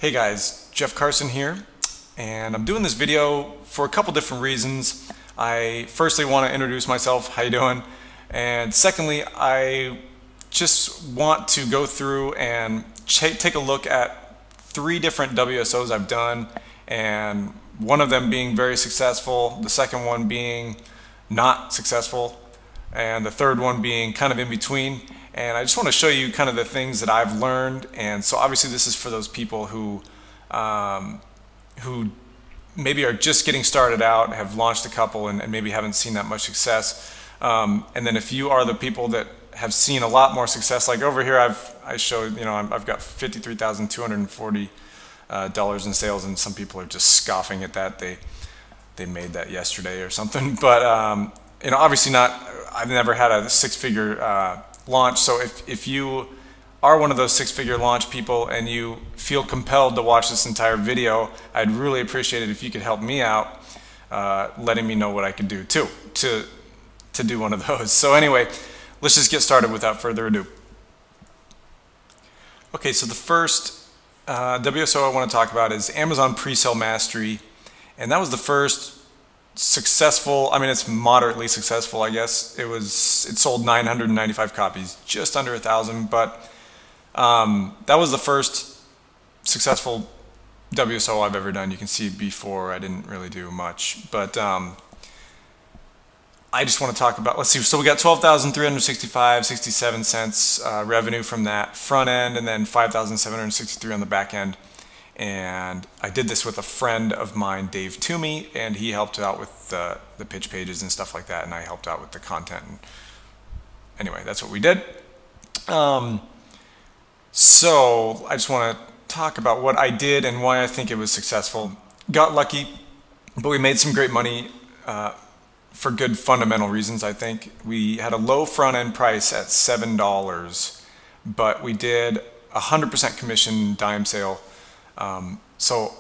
Hey guys, Jeff Carson here, and I'm doing this video for a couple different reasons. I firstly want to introduce myself, how you doing? And secondly, I just want to go through and take a look at 3 different WSOs I've done, and one of them being very successful, the second one being not successful, and the third one being kind of in between. And I just want to show you kind of the things that I've learned. And so obviously this is for those people who maybe are just getting started out, have launched a couple and maybe haven't seen that much success. And then if you are the people that have seen a lot more success, like over here I showed, I've got $53,240 in sales, and some people are just scoffing at that. They made that yesterday or something. But obviously not. I've never had a 6-figure launch. So if you are one of those 6-figure launch people and you feel compelled to watch this entire video, I'd really appreciate it if you could help me out, letting me know what I could do too to do one of those. So anyway, let's just get started without further ado. Okay, so the first WSO I want to talk about is Amazon Presale Mastery, and that was the first successful, it's moderately successful, I guess. It sold 995 copies, just under 1,000, but that was the first successful WSO I've ever done. You can see before I didn't really do much, but I just want to talk about, let's see, so we got 12,365.67 cents revenue from that front end, and then 5,763 on the back end. And I did this with a friend of mine, Dave Toomey, and he helped out with the pitch pages and stuff like that, and I helped out with the content. And anyway, that's what we did. So I just want to talk about what I did and why I think it was successful. Got lucky, but we made some great money for good fundamental reasons, I think. We had a low front end price at $7, but we did 100% commission dime sale. So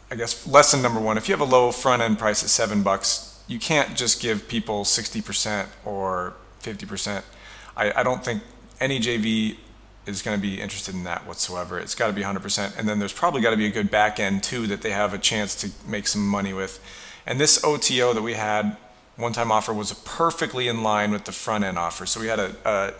I guess lesson number 1, if you have a low front end price at $7, you can't just give people 60% or 50%. I don't think any JV is going to be interested in that whatsoever. It's got to be 100%, and then there's probably got to be a good back end too that they have a chance to make some money with. And this OTO that we had, one-time offer, was perfectly in line with the front end offer. So we had a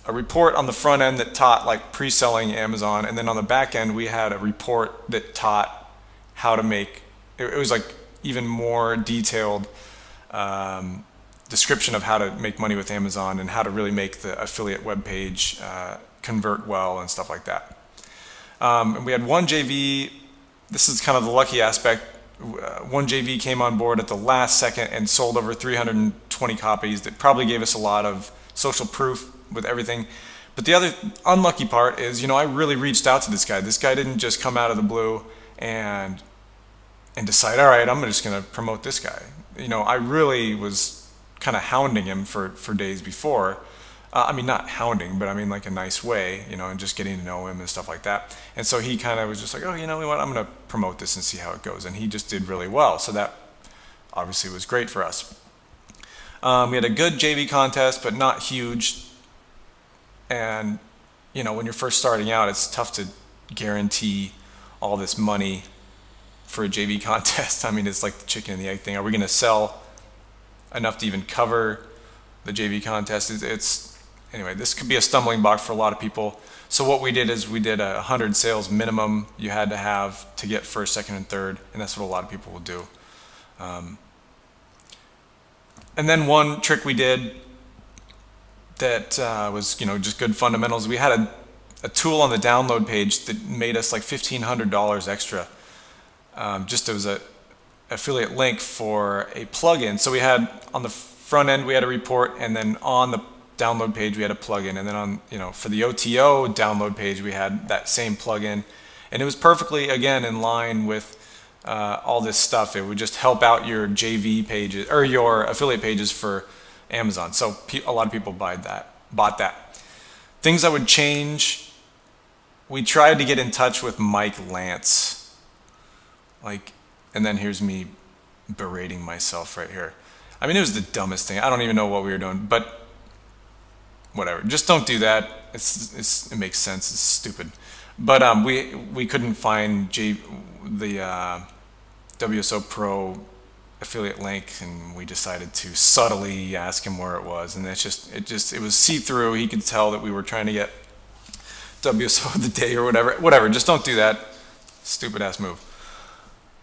report on the front end that taught like pre-selling Amazon, and then on the back end we had a report that taught how to make, it was like even more detailed description of how to make money with Amazon and how to really make the affiliate web page convert well and stuff like that. And we had one JV, this is kind of the lucky aspect, one JV came on board at the last second and sold over 320 copies. That probably gave us a lot of social proof with everything. But the other unlucky part is, I really reached out to this guy. This guy didn't just come out of the blue and decide, all right, I'm just going to promote this guy. I really was kind of hounding him for days before. Not hounding, but like a nice way, and just getting to know him and stuff like that. And so he kind of was just like, oh, you know what, I'm going to promote this and see how it goes. And he just did really well. So that obviously was great for us. We had a good JV contest, but not huge. And when you're first starting out, it's tough to guarantee all this money for a JV contest. It's like the chicken and the egg thing. Are we going to sell enough to even cover the JV contest? Anyway, this could be a stumbling block for a lot of people. So what we did is we did 100 sales minimum you had to have to get first, second, and third, and that's what a lot of people will do. And then one trick we did that was just good fundamentals. We had a tool on the download page that made us like $1,500 extra. Just as a affiliate link for a plugin. So we had on the front end we had a report, and then on the download page we had a plugin, and then on for the OTO download page we had that same plugin, and it was perfectly again in line with all this stuff. It would just help out your JV pages or your affiliate pages for Amazon. So a lot of people bought that. Things I would change: we tried to get in touch with Mike Lance, and then here's me berating myself right here. It was the dumbest thing. I don't even know what we were doing, but whatever. Just don't do that. It makes sense. It's stupid. But we couldn't find the WSO Pro affiliate link, and we decided to subtly ask him where it was, and it was see-through. He could tell that we were trying to get WSO of the day or whatever. Just don't do that. Stupid ass move.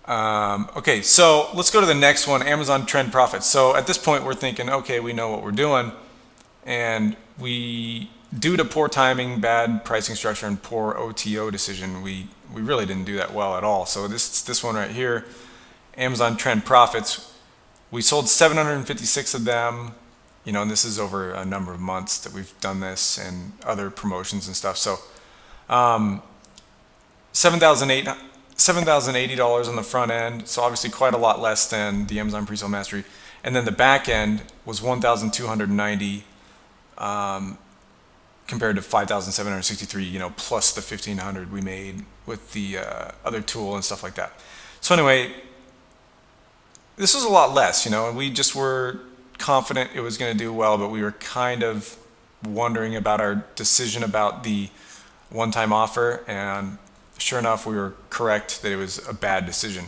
Okay, so let's go to the next one, Amazon trend profits. So at this point we're thinking, okay, we know what we're doing, and due to poor timing, bad pricing structure, and poor OTO decision, we really didn't do that well at all. So this one right here, Amazon trend profits, we sold 756 of them, and this is over a number of months that we've done this and other promotions and stuff. So $7,080 on the front end, so obviously quite a lot less than the Amazon Presale Mastery. And then the back end was $1,290 compared to $5,763, plus the $1,500 we made with the other tool and stuff like that. So anyway, this was a lot less, and we just were confident it was going to do well, but we were kind of wondering about our decision about the one-time offer, and sure enough, we were correct that it was a bad decision.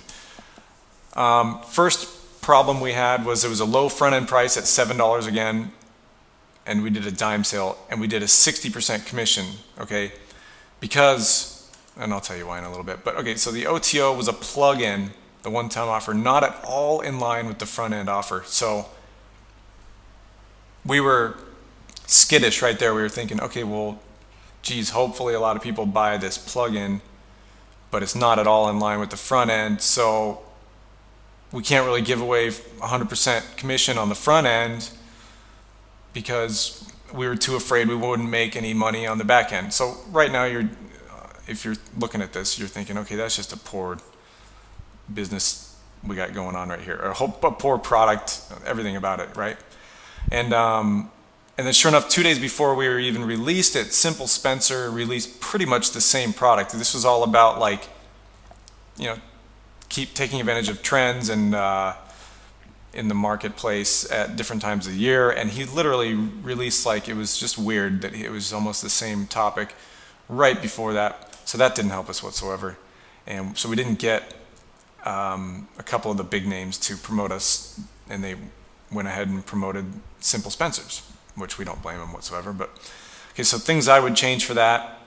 First problem we had was there was a low front-end price at $7 again, and we did a dime sale, and we did a 60% commission, okay? Because, and I'll tell you why in a little bit, but okay, so the OTO was a plug-in, the one-time offer, not at all in line with the front-end offer. So we were skittish right there. We were thinking, okay, well, geez, hopefully a lot of people buy this plug-in, but it's not at all in line with the front end, so we can't really give away 100% commission on the front end because we were too afraid we wouldn't make any money on the back end. So right now, if you're looking at this, you're thinking, okay, that's just a poor business we got going on right here, a poor product, everything about it, right? And then sure enough, 2 days before we were even released it, Simple Spencer released pretty much the same product. This was all about, like, keep taking advantage of trends and in the marketplace at different times of the year. And he literally released, like, it was just weird that it was almost the same topic right before that. So that didn't help us whatsoever. And so we didn't get a couple of the big names to promote us, and they went ahead and promoted Simple Spencer's, which we don't blame them whatsoever. But okay, so things I would change for that: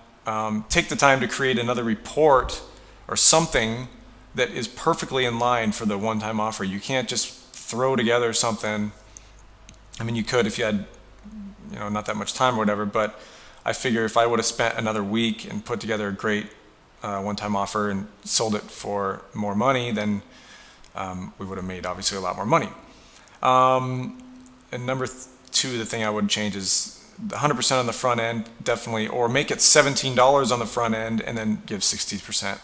take the time to create another report or something that is perfectly in line for the one-time offer. You can't just throw together something. I mean, you could if you had, not that much time or whatever. But I figure if I would have spent another week and put together a great one-time offer and sold it for more money, then we would have made obviously a lot more money. And number two, the thing I would change is 100% on the front end, definitely, or make it $17 on the front end and then give 60%.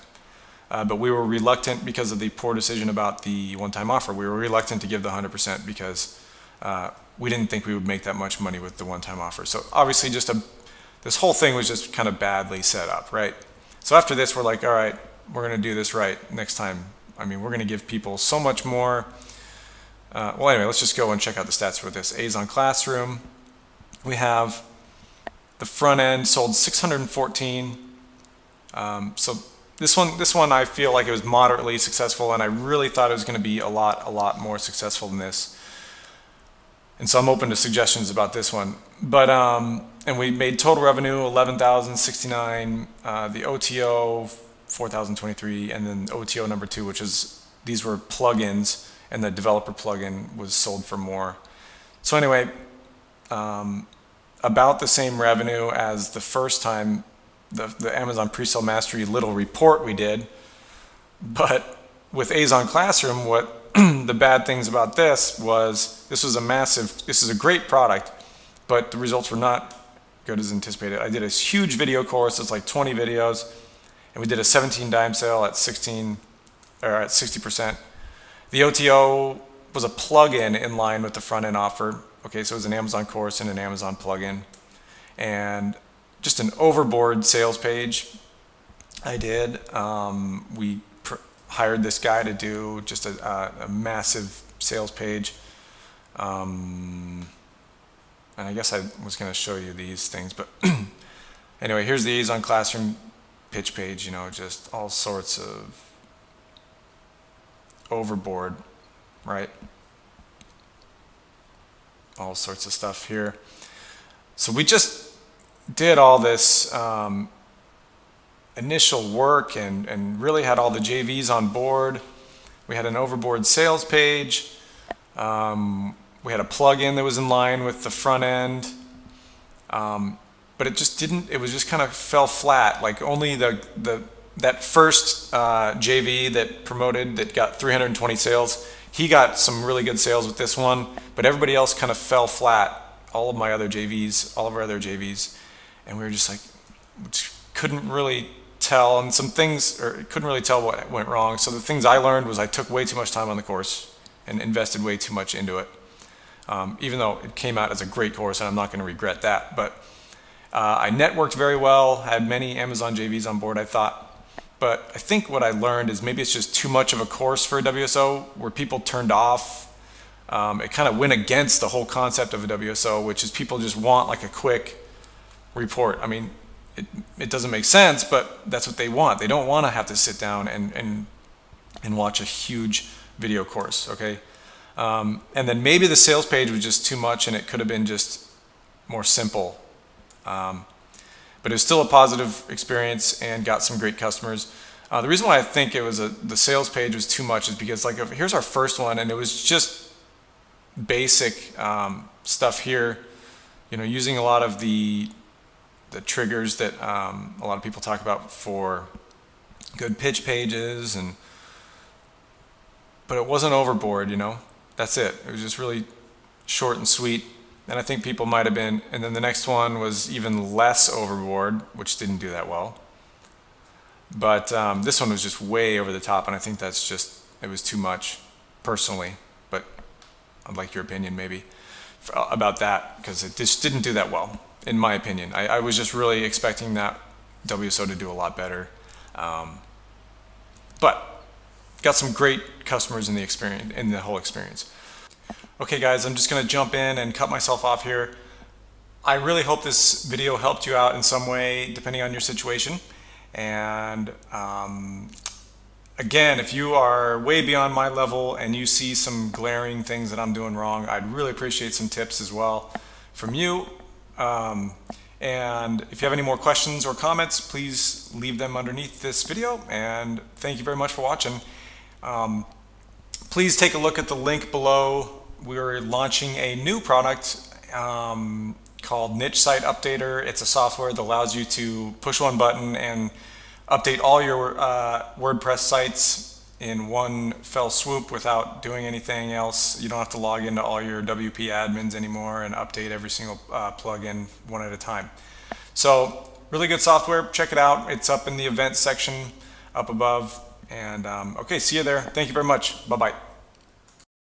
But we were reluctant because of the poor decision about the one-time offer. We were reluctant to give the 100% because we didn't think we would make that much money with the one-time offer. So obviously this whole thing was just kind of badly set up, right? So after this, we're like, all right, we're going to do this right next time. I mean, we're going to give people so much more. Well, anyway, let's just go and check out the stats for this. Amazon Classroom, we have the front end sold 614. So this one I feel like it was moderately successful, and I really thought it was going to be a lot more successful than this. And so I'm open to suggestions about this one. But and we made total revenue 11,069, the OTO 4,023, and then OTO number 2, which is these were plugins, and the developer plugin was sold for more. So anyway, about the same revenue as the first time, the Amazon Presale Mastery little report we did. But with Amazon Classroom, what the bad things about this was this is a great product, but the results were not good as anticipated. I did a huge video course, it's like 20 videos, and we did a 17 dime sale at 60%. The OTO was a plugin in line with the front end offer. Okay, so it was an Amazon course and an Amazon plugin, and just an overboard sales page I did. We hired this guy to do just a massive sales page. And I guess I was going to show you these things, but anyway, here's the Amazon Classroom pitch page, you know, just all sorts of overboard, right? All sorts of stuff here. So we just did all this initial work and really had all the JVs on board. We had an overboard sales page. We had a plugin that was in line with the front end. But it just didn't, it was just kind of fell flat. Like only that first JV that promoted that got 320 sales, he got some really good sales with this one, but everybody else kind of fell flat. All of my other JVs, all of our other JVs, and we were just like, couldn't really tell, and some things, or couldn't really tell what went wrong. So the things I learned was I took way too much time on the course and invested way too much into it. Even though it came out as a great course, and I'm not going to regret that, but I networked very well, had many Amazon JVs on board, I thought. But I think what I learned is maybe it's just too much of a course for a WSO where people turned off. It kind of went against the whole concept of a WSO, which is people just want like a quick report. I mean, it doesn't make sense, but that's what they want. They don't want to have to sit down and watch a huge video course, okay? And then maybe the sales page was just too much and it could have been just more simple. But it was still a positive experience and got some great customers. The reason why I think it was the sales page was too much is because like here's our first one, and it was just basic stuff here, you know, using a lot of the triggers that a lot of people talk about for good pitch pages, but it wasn't overboard, you know. That's it. It was just really short and sweet. And I think people might have been, and then the next one was even less overboard, which didn't do that well. But this one was just way over the top, and I think that's just, it was too much, personally. But I'd like your opinion maybe about that, because it just didn't do that well, in my opinion. I was just really expecting that WSO to do a lot better. But got some great customers in the experience, in the whole experience. Okay guys, I'm just going to jump in and cut myself off here. I really hope this video helped you out in some way, depending on your situation. And again, if you are way beyond my level and you see some glaring things that I'm doing wrong, I'd really appreciate some tips as well from you. And if you have any more questions or comments, please leave them underneath this video. And thank you very much for watching. Please take a look at the link below. We're launching a new product called Niche Site Updater. It's a software that allows you to push one button and update all your WordPress sites in one fell swoop without doing anything else. You don't have to log into all your WP admins anymore and update every single plugin one at a time. So really good software. Check it out. It's up in the events section up above. And okay, see you there. Thank you very much. Bye-bye.